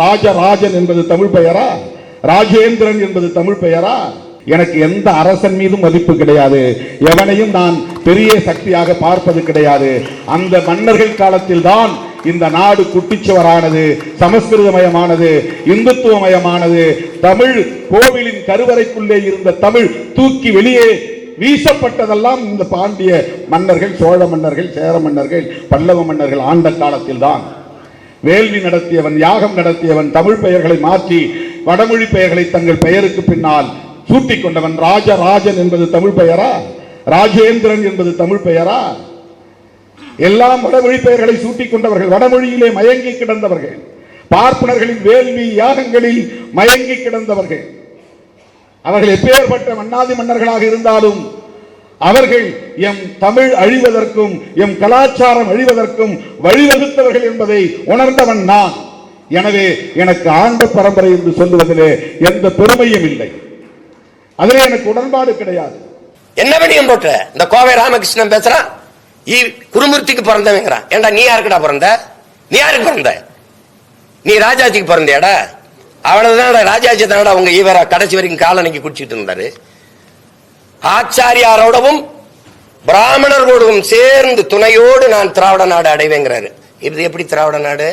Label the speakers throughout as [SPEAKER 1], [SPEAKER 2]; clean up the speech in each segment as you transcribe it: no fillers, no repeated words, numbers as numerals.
[SPEAKER 1] ராஜராஜன் என்பது தமிழ் பெயரா? ராஜேந்திரன் என்பது தமிழ் பெயரா? எனக்கு எந்த அரசன் மீதும் மதிப்பு கிடையாது. எவனையும் நான் பெரிய சக்தியாக பார்ப்பது கிடையாது. அந்த மன்னர்கள் காலத்தில் தான் இந்த நாடு குட்டிச்சுவரானது, சமஸ்கிருதமயமானது, இந்துத்துவமயமானது. தமிழ் கோவிலின் கருவறைக்குள்ளே இருந்த தமிழ் தூக்கி வெளியே வீசப்பட்டதெல்லாம் இந்த பாண்டிய மன்னர்கள், சோழ மன்னர்கள், சேர மன்னர்கள், பல்லவ மன்னர்கள் ஆண்ட காலத்தில் தான். வேள்வி நடத்தியவன், யாகம் நடத்தியவன், தமிழ் பெயர்களை மாற்றி வடமொழி பெயர்களை தங்கள் பெயருக்கு பின்னால் சூட்டிக் கொண்டவன். ராஜராஜன் என்பது தமிழ் பெயரா? ராஜேந்திரன் என்பது தமிழ் பெயரா? எல்லாம் வடமொழி பெயர்களை சூட்டிக் கொண்டவர்கள், வடமொழியிலே மயங்கி கிடந்தவர்கள், பார்ப்பனர்களின் வேள்வி யாகங்களில் மயங்கி கிடந்தவர்கள். அவர்கள் எப்பேற்பட்ட மன்னாதி மன்னர்களாக இருந்தாலும் அவர்கள் எம் தமிழ் அழிவதற்கும் எம் கலாச்சாரம் அழிவதற்கும் வழிவகுத்தவர்கள் என்பதை உணர்ந்தவன் நான். எனவே எனக்கு ஆண்ட பரம்பரை என்று சொல்லுவதிலே எந்த பெருமையும் இல்லை. அதிலே எனக்கு உடன்பாடு கிடையாது.
[SPEAKER 2] என்ன பண்ணியும் போட்ட இந்த கோவை ராமகிருஷ்ணன் பேசுறான், குருமூர்த்திக்கு பிறந்தவங்கிறான். ஏண்டா நீ யாருக்குடா பிறந்த? நீ யாருக்கு பிறந்த? நீ ராஜாஜிக்கு பிறந்தியாடா? அவ்வளவுதான் ராஜாஜி தானடா உங்க ஈவரா கடைசி வரைக்கும் காலனிக்கு குடிச்சிட்டு இருந்தாரு. ஆச்சாரியாரோடவும் பிராமணர்களோடவும் சேர்ந்து துணையோடு நான் திராவிட நாடு அடைவேங்கிறாரு. இது எப்படி திராவிட நாடு?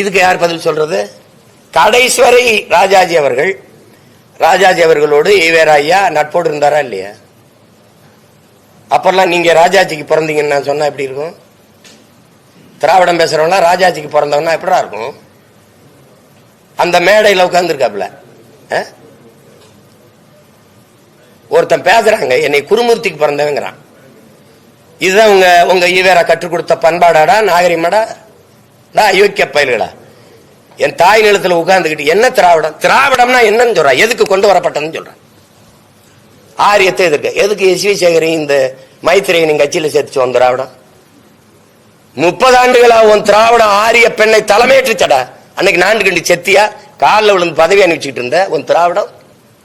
[SPEAKER 2] இதுக்கு யார் பதில் சொல்றது? கடைசி வரை ராஜாஜி அவர்களோடு ஈவேரா ஐயா நட்போடு இருந்தாரா இல்லையா? அப்பெல்லாம் நீங்க ராஜாஜிக்கு பிறந்தீங்கன்னு நான் சொன்னா எப்படி இருக்கும்? திராவிடம் பேசுறவனா ராஜாஜிக்கு பிறந்தவனா எப்படா இருக்கும்? அந்த மேடையில் உட்கார்ந்து இருக்காப்ல ஒருத்தன் பேசுறாங்க, என்னை குருமூர்த்திக்கு பிறந்தவங்கிறான். இதுதான் உங்க ஈவேரா கற்றுக் கொடுத்த பண்பாடாடா, நாகரிகமாடா? அயோக்கிய பயல்களா, என் தாய் நிலத்துல உட்கார்ந்துக்கிட்டு என்ன திராவிடம்? திராவிடம்னா என்னன்னு சொல்றான், எதுக்கு கொண்டு வரப்பட்டதுன்னு சொல்றான். ஆரியத்தை எதுக்கு? எதுக்கு எஸ் வி சேகரி இந்த மைத்திரியை நீங்க கட்சியில சேர்த்து வந்த திராவிடம்? 30 ஆண்டுகளா உன் திராவிடம் ஆரிய பெண்ணை தலைமையேற்றுச்சடா. அன்னைக்கு நான்கு கண்டி செத்தியா காலில் விழுந்து பதவி அனுப்பிச்சுட்டு இருந்த உன் திராவிடம்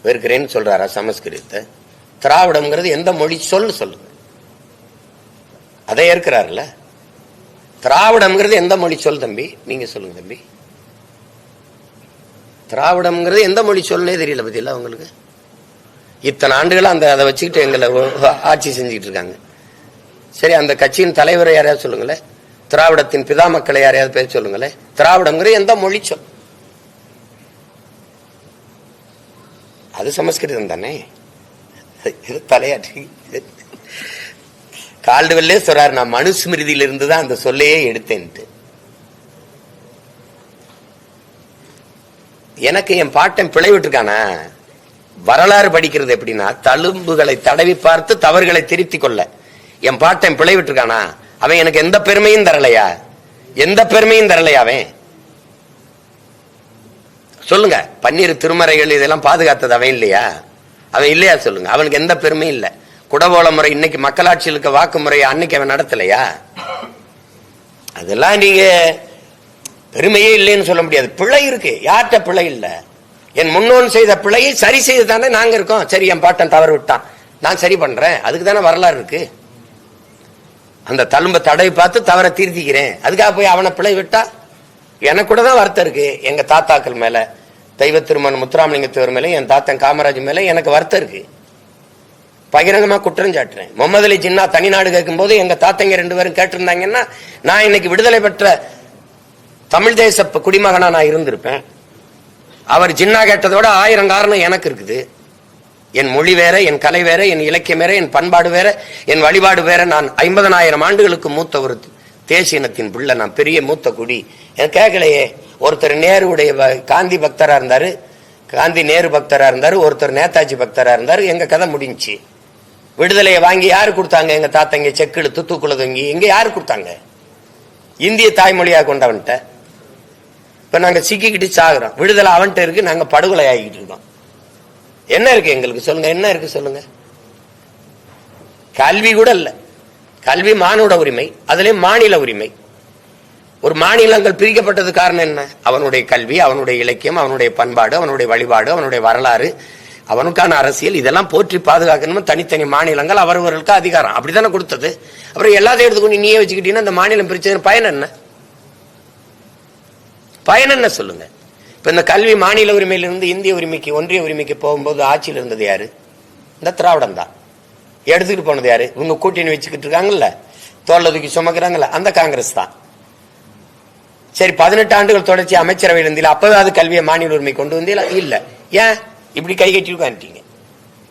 [SPEAKER 2] வெறுக்கிறேன்னு சொல்றாரா? சமஸ்கிருதத்தை திராவிடம்ங்கிறது எந்த மொழி சொல்லுங்க, அதை ஏற்கிறாருல. திராவிடம்ங்கிறது எந்த மொழி சொல் தம்பி? நீங்க சொல்லுங்க தம்பி. திராவிடம்ங்கிறது எந்த மொழி சொல்லே தெரியல பத்தியில உங்களுக்கு. இத்தனை ஆண்டுகளா அதை வச்சுக்கிட்டு எங்களை ஆட்சி செஞ்சுக்கிட்டு இருக்காங்க. சரி, அந்த கட்சியின் தலைவரை யாரையாவது சொல்லுங்களேன், திராவிடத்தின் பிதா மக்களை யாரையாவது பேர் சொல்லுங்களேன். திராவிடம்ங்கிறது எந்த மொழி சொல்? அது சமஸ்கிருதம் தானே. தலையாற்றி கால்டுவெல்லே சொல்றாரு, நான் மனுஸ்மிருதியில இருந்து தான் அந்த சொல்லையே எடுத்தேன்ட்டு. எனக்கு என் பாட்டன் பிழை விட்டுருக்கானா? வரலாறு படிக்கிறது எப்படின்னா, தழும்புகளை தடவி பார்த்து தவறுகளை திருத்திக் கொள்ள. என் பாட்டன் பிழை விட்டுருக்கானா? அவன் எனக்கு எந்த பெருமையும் தரலையா? எந்த பெருமையும் தரலையா அவன்? சொல்லுங்க. பன்னீர் திருமறைகள் இதெல்லாம் பாதுகாத்தது அவன் இல்லையா? அவன் இல்லையா சொல்லுங்க. அவனுக்கு எந்த பெருமையும் இல்லை. குடவோல முறை இன்னைக்கு மக்களாட்சியில் இருக்க வாக்கு முறையை அன்னைக்கு அவன் நடத்தலையா? அதெல்லாம் நீங்க பெருமையே இல்லைன்னு சொல்ல முடியாது. பிழை இருக்கு. யார்கிட்ட பிழை இல்லை? என் முன்னோன் செய்த பிழையை சரி செய்து தானே நாங்க இருக்கோம். சரி, என் பாட்டன் தவறு விட்டான், நான் சரி பண்றேன். அதுக்கு தானே வரலாறு இருக்கு. அந்த தழும்ப தடவை பார்த்து தவற தீர்த்திக்கிறேன். அதுக்காக போய் அவனை பிழை விட்டா எனக்கு கூட தான் வருத்தம் இருக்கு. எங்க தாத்தாக்கள் மேல, தெய்வ திருமண முத்துராமலிங்க தேவர் மேல, என் தாத்தன் காமராஜ் மேல எனக்கு வருத்தம் இருக்கு. பகிரங்கமா குற்றம் சாட்டுறேன். முகமது அலி ஜின்னா தனிநாடு கேட்கும் போது எங்க தாத்தங்க 2 பேரும் கேட்டிருந்தாங்கன்னா நான் இன்னைக்கு விடுதலை பெற்ற தமிழ் தேச குடிமகனா நான் இருந்திருப்பேன். அவர் ஜின்னா கேட்டதோட 1000 காரணம் எனக்கு இருக்குது. என் மொழி வேற, என் கலை வேற, என் இலக்கியம் வேற, என் பண்பாடு வேற, என் வழிபாடு வேற. நான் 50,000 ஆண்டுகளுக்கு மூத்த ஒரு தேசிய இனத்தின் பிள்ளை. நான் பெரிய மூத்த குடி. எனக்கு கேட்கலையே. ஒருத்தர் நேருடைய காந்தி பக்தரா இருந்தாரு, காந்தி நேரு பக்தரா இருந்தாரு, ஒருத்தர் நேதாஜி பக்தரா இருந்தாரு. எங்க கதை முடிஞ்சு. விடுதலையை வாங்கி யாரு கொடுத்தாங்க? எங்க தாத்தங்க செக்கு இழுத்து தூக்குல தொங்கி எங்க யாரு கொடுத்தாங்க? இந்திய தாய்மொழியாக கொண்டவன்ட்ட. இப்ப நாங்க சிக்கிக்கிட்டு சாகுறோம். விடுதலை அவன்கிட்ட இருக்கு, நாங்க படுகொலை ஆகிட்டு இருக்கோம். என்ன இருக்கு எங்களுக்கு சொல்லுங்க? என்ன இருக்கு சொல்லுங்க? கல்வி கூட இல்ல. கல்வி மானுட உரிமை, அதுலயும் மாநில உரிமை. ஒரு மாநிலங்கள் பிரிக்கப்பட்டது காரணம் என்ன? அவனுடைய கல்வி, அவனுடைய இலக்கியம், அவனுடைய பண்பாடு, அவனுடைய வழிபாடு, அவனுடைய வரலாறு, அவனுக்கான அரசியல், இதெல்லாம் போற்றி பாதுகாக்கணும். தனித்தனி மாநிலங்கள் அவரவர்களுக்கு அதிகாரம் அப்படித்தானே கொடுத்தது. அப்புறம் எல்லாத்தையும் எடுத்துக்கொண்டு நீயே வச்சுக்கிட்டீங்கன்னா அந்த மாநிலம் பிரிச்சது பயன் என்ன? பயன் என்ன சொல்லுங்க? இப்ப இந்த கல்வி மாநில உரிமையிலிருந்து இந்திய உரிமைக்கு, ஒன்றிய உரிமைக்கு போகும்போது ஆட்சியில் இருந்தது யாரு? இந்த திராவிடம் தான். எடுத்துக்கிட்டு போனது யாரு? இவங்க கூட்டணி வச்சுக்கிட்டு இருக்காங்கல்ல, தோல்ல தூக்கி சுமக்கிறாங்கல்ல, அந்த காங்கிரஸ் தான். சரி, 18 ஆண்டுகள் தொடர்ச்சி அமைச்சரவை இருந்தீங்க, அப்பவே அது கல்வியை மாநில உரிமை கொண்டு வந்தீங்களா? இல்ல. ஏன் இப்படி கை கட்டி உட்காந்துட்டீங்க?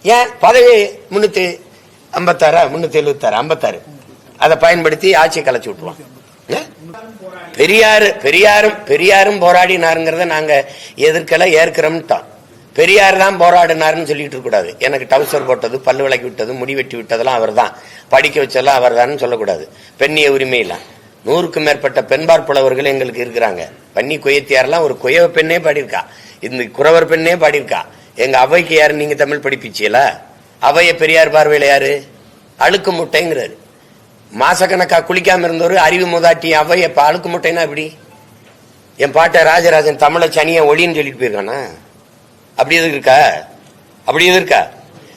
[SPEAKER 2] ஏன் பதவி 356 376 56 அதை பயன்படுத்தி ஆட்சியை கலைச்சு விட்டுருவோம். பெரியாரும் போராடினாருங்கிறத நாங்க எதிர்க்கல, ஏற்கிறோம்ட்டான். பெரியார் தான் போராடினாருன்னு சொல்லிட்டு இருக்க கூடாது. எனக்கு டவுசர் போட்டது, பல்லு விளக்கி விட்டது, முடி வெட்டி விட்டதெல்லாம் அவர் தான், படிக்க வச்சதெல்லாம் அவர் தான் சொல்லக்கூடாது. பெண்ணிய உரிமையெல்லாம் 100க்கும் மேற்பட்ட பெண்பார் புலவர்கள் எங்களுக்கு இருக்கிறாங்க. பன்னி கொய்யத்தியாரெல்லாம் ஒரு கொயவ பெண்ணே பாடியிருக்கா, இந்த குறவர் பெண்ணே பாடியிருக்கா. எங்க அவைக்கு யாரு நீங்க தமிழ் படிப்பிச்சீல? அவைய பெரியார் பார்வையில யாரு? அழுக்கு முட்டைங்கிறாரு. மாசக்கணக்கா குளிக்காம இருந்தவர் அறிவு மூதாட்டி அவைய அழுக்கு முட்டைன்னா எப்படி? என் பாட்ட ராஜராஜன் தமிழ சனிய ஒளின்னு சொல்லிட்டு போயிருக்கானா? அப்படி எது இருக்கா? அப்படி எது இருக்கா?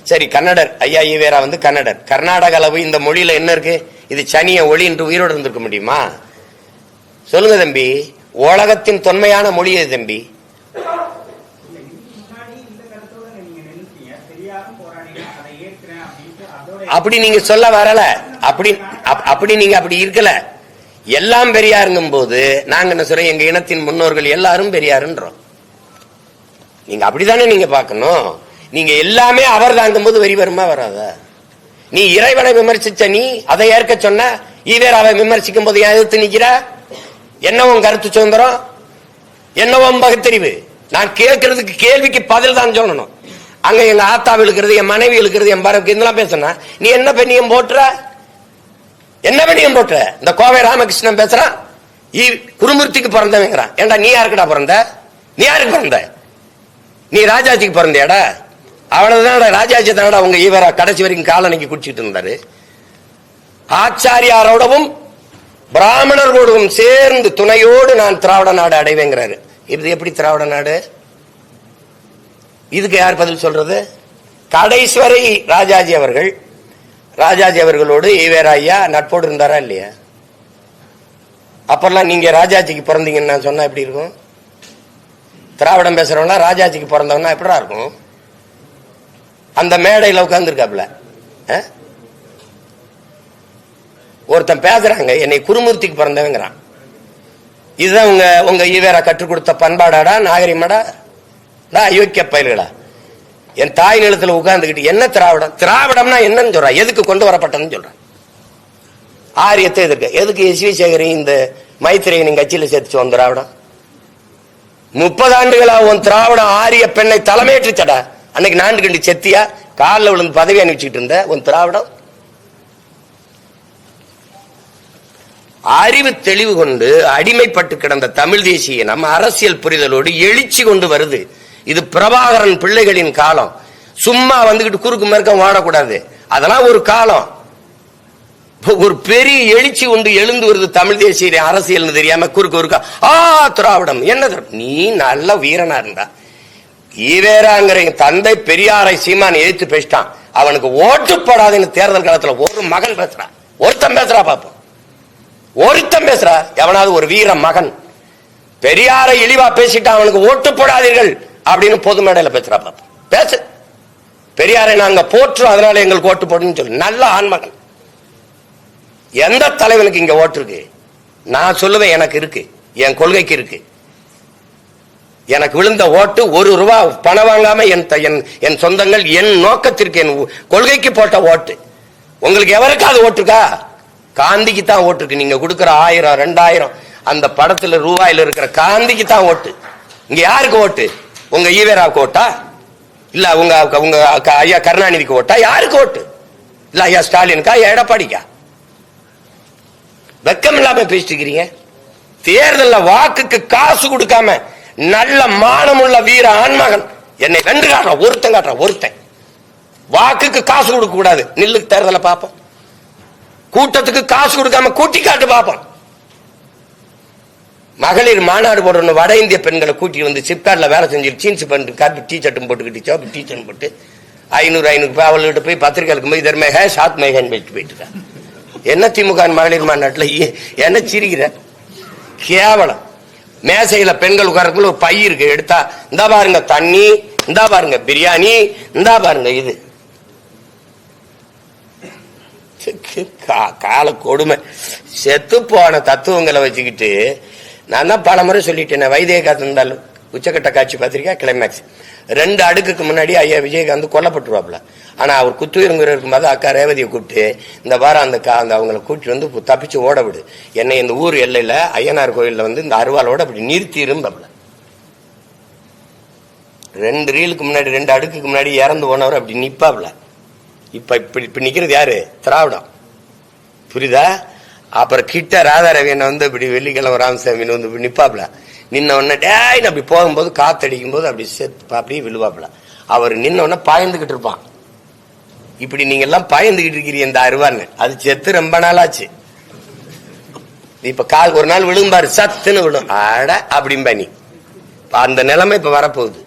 [SPEAKER 2] சரி, கன்னடர் ஐயா ஈவேரா வந்து கன்னடர். கர்நாடக அளவு இந்த மொழியில என்ன இருக்கு? இது சனிய ஒளி என்று உயிரோடு இருந்திருக்க முடியுமா? சொல்லுங்க தம்பி, உலகத்தின் தொன்மையான மொழி எது தம்பி? அப்படி நீங்க சொல்ல வரல, அப்படி நீங்க அப்படி இருக்கல. எல்லாம் பெரியாருங்கும் போது நாங்க என்ன சொல்றோம்? எங்க இனத்தின் முன்னோர்கள் எல்லாரும் பெரியாருன்றோம். நீங்க அப்படித்தானே நீங்க பாக்கணும். நீங்க எல்லாமே அவர் தாங்கும் போது வரி வருமா வராதா? நீ இறைவனை விமர்சிச்ச, நீ அதை ஏற்க சொன்ன, ஈவேராவை விமர்சிக்கும் போது எதிர்த்து நிக்கிற? என்னவும் கருத்து சுதந்திரம், என்னவும் பகுத்தறிவு? நான் கேட்கறதுக்கு கேள்விக்கு பதில் தான் சொல்லணும். அங்க எங்க ஆத்தாவை இழுக்கிறது, என் மனைவி இழுக்கிறது, என் பரவுக்கு இதெல்லாம் பேசுனா நீ என்ன பெண்ணியம் போட்டுற? என்ன பெண்ணியம் போட்டுற? இந்த கோவை ராமகிருஷ்ணன் பேசுறான், குருமூர்த்திக்கு பிறந்தவங்கிறான். ஏண்டா நீ யாருக்குடா பிறந்த? நீ யாருக்கு பிறந்த? நீ ராஜாஜிக்கு பிறந்தேடா? அவ்வளவுதான், ராஜாஜி தானடா உங்க ஈவரா கடைசி வரைக்கும் காலனிக்கு குடிச்சிட்டு இருந்தாரு. ஆச்சாரியாரோடவும் பிராமணர்களோடவும் சேர்ந்து துணையோடு நான் திராவிட நாடு அடைவேங்கிறாரு. இது எப்படி திராவிட நாடு? இதுக்கு யார் பதில் சொல்றது? கடைசிவரை ராஜாஜி அவர்களோடு ஈவேரா ஐயா நட்போடு இருந்தாரா இல்லையா? அப்பெல்லாம் நீங்க ராஜாஜிக்கு பிறந்தீங்கன்னு நான் சொன்னா எப்படி இருக்கும்? திராவிடம் பேசுறவனா ராஜாஜிக்கு பிறந்தவனா எப்படா இருக்கும்? அந்த மேடையில் உட்கார்ந்து இருக்காப்ல ஒருத்தன் பேசுறாங்க, என்னை குருமூர்த்திக்கு பிறந்தவங்கிறான். இதுதான் உங்க ஈவேரா கற்றுக் கொடுத்த பண்பாடாடா, நாகரிகமாடா? அயோக்கிய பயல்களா, என் தாய் நிலத்துல உட்கார்ந்துக்கிட்டு என்ன திராவிடம்? திராவிடம்னா என்னன்னு சொல்றான், எதுக்கு கொண்டு வரப்பட்டன்னு சொல்றான். ஆரியத்தை எதிர்க்க எதுக்கு எஸ் வி சேகரையும் இந்த மைத்திரையனின் கட்சியில சேர்த்து வந்த திராவிடம்? 30 ஆண்டுகளா உன் திராவிடம் ஆரிய பெண்ணை தலைமையேற்றுச்சடா. அன்னைக்கு நான்கு கண்டி செத்தியா காலில் விழுந்து பதவி அனுப்பிச்சுட்டு இருந்த உன் திராவிடம் அறிவு தெளிவு கொண்டு அடிமைப்பட்டு கிடந்த தமிழ் தேசிய நம்ம அரசியல் புரிதலோடு எழுச்சி கொண்டு வருது. இது பிரபாகரன் பிள்ளைகளின் காலம். சும்மா வந்துகிட்டு குறுக்கு மேற்க வாடக்கூடாது. அதெல்லாம் ஒரு காலம். ஒரு பெரிய எழுச்சி கொண்டு எழுந்து வருது தமிழ் தேசிய அரசியல் தெரியாம குறுக்கு இருக்கா. திராவிடம் என்ன? நீ நல்ல வீரனா இருந்தா ஈவேராங்கிற தந்தை பெரியாரை சீமான் எதிர்த்து பேசிட்டான். அவனுக்கு ஓட்டுப்படாதுன்னு தேர்தல் காலத்துல ஒரு மகன் பேசுறான், ஒருத்தன் பேசுறா பாப்போம், ஒருத்தன் பேசுறா. எவனாவது ஒரு வீர மகன் பெரியாரை இழிவா பேசிட்டான், அவனுக்கு ஓட்டு போடாதீர்கள் அப்படின்னு பொது மேடையில பேசுறா பாப்போம். பேசு, பெரியாரை நாங்க போற்றுறோம் அதனால எங்களுக்கு ஓட்டு போடுன்னு சொல்லு. நல்ல ஆண்மகன். எந்த தலைவனுக்கு இங்க ஓட்டு இருக்கு? நான் சொல்லுவேன், எனக்கு இருக்கு, என் கொள்கைக்கு இருக்கு. எனக்கு விழுந்த ஓட்டு 1 ரூபா பணம் வாங்காம என் சொந்தங்கள் என் நோக்கத்திற்கு என் கொள்கைக்கு போட்ட ஓட்டு. உங்களுக்கு எவருக்காவது ஓட்டு இருக்கா? காந்திக்கு தான் ஓட்டு இருக்கு. நீங்க கொடுக்கிற 1000 2000 அந்த படத்துல ரூபாயில இருக்கிற காந்திக்கு தான் ஓட்டு. இங்க யாருக்கு ஓட்டு? உங்க ஈவேராவுக்கு ஓட்டா? இல்ல உங்க ஐயா கருணாநிதிக்கு ஓட்டா? யாருக்கு ஓட்டு? இல்ல ஐயா ஸ்டாலினுக்கா? எடப்பாடிக்கா? வெக்கம் இல்லாம பேசிட்டு இருக்கிறீங்க. தேர்தல்ல வாக்குக்கு காசு கொடுக்காம நல்ல மானமுள்ள வீர ஆண்மகன் என்னை வென்று காட்டுறான். ஒருத்தன் வாக்குக்கு காசு கொடுக்க கூடாது. நில்லு, தேர்தல பாப்போம். கூட்டத்துக்கு காசு கொடுக்காம கூட்டி காட்டு பாப்போம். மகளிர் மாநாடு போடணும், வட இந்திய பெண்களை கூட்டி வந்து சிப்காட்ல வேலை செஞ்சு ஜீன்ஸ் பண்ணிட்டு காப்பி டீ சட்டும் போட்டுக்கிட்டு சோப்பு டீ சட்டும் போட்டு 500 அவள்கிட்ட போய் பத்திரிகை இருக்கும்போது இதர்மேக சாத் மேகன் போயிட்டு இருக்கா. என்ன திமுக மகளிர் மாநாட்டில் என்ன சிரிக்கிற? கேவலம். மேசையில பெண்கள் உட்காரக்குள்ள ஒரு பை இருக்கு, எடுத்தா இந்தா பாருங்க தண்ணி, இந்தா பாருங்க பிரியாணி, இந்தா பாருங்க இது. கால கொடுமை. செத்து போன தத்துவங்களை வச்சுக்கிட்டு நான் தான் பல முறை சொல்லிட்டேன். வைத்தியகாந்த் இருந்தாலும் உச்சக்கட்ட காட்சி பத்திரிக்கா கிளைமேக்ஸ் 2 அடுக்குக்கு முன்னாடி ஐயா விஜயகாந்த் கொல்லப்பட்டுருவாப்ல. ஆனா அவர் குத்துயிருங்கிற இருக்கும்போது அக்கா ரேவதியை கூப்பிட்டு இந்த வாரம் அந்த அவங்களை கூட்டி வந்து தப்பிச்சு ஓட விடு, என்னை இந்த ஊர் எல்லையில ஐயனார் கோயில்ல வந்து இந்த அருவாளோட அப்படி நிறுத்தி இருந்தப்பல. 2 ரீலுக்கு முன்னாடி 2 அடுக்குக்கு முன்னாடி இறந்து போனவர் அப்படி நிப்பாப்ல. இப்ப நிக்கிறது யாரு? திராவிடம். புரியுதா? அப்புறம் கிட்ட ராதாரவியனை வந்து இப்படி வெள்ளிக்கிழமை ராமசாமின்னு வந்து நிப்பாப்ல. நின்ன உடனே டேய் அப்படி போகும்போது காத்தடிக்கும் போது அப்படி அப்படியே விழுவாப்ல. அவர் நின்ன உடனே பாய்ந்துகிட்டு இருப்பான். இப்படி நீங்க எல்லாம் பாய்ந்துகிட்டு இருக்கிறீங்க இந்த அருவான்னு. அது செத்து ரொம்ப நாளாச்சு. இப்ப கால் ஒரு நாள் விழும்பாரு, சத்துன்னு விழும், அட அப்படிம்பா. நீ அந்த நிலைமை இப்ப வரப்போகுது.